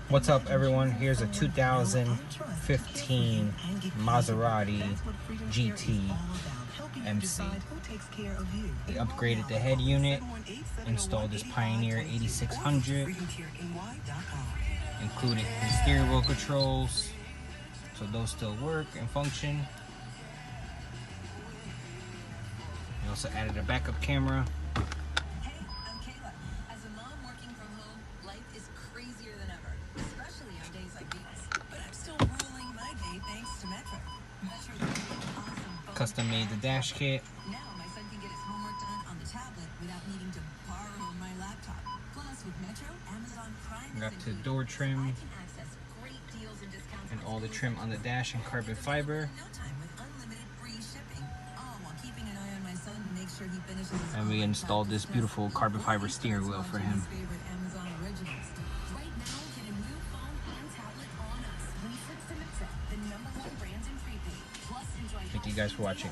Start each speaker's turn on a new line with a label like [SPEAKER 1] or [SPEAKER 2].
[SPEAKER 1] What's up, everyone? Here's a 2015 Maserati GT MC. We upgraded the head unit, installed this Pioneer 8600, included the steering wheel controls, so those still work and function. We also added a backup camera. Custom made the dash kit.
[SPEAKER 2] Now my son can get his homework done on the tablet without needing to borrow my laptop. Plus, with Metro, Amazon Prime
[SPEAKER 1] Got the door trim and all the trim on the dash and carbon fiber. And we installed this beautiful carbon fiber steering wheel for him. Thank you guys for watching.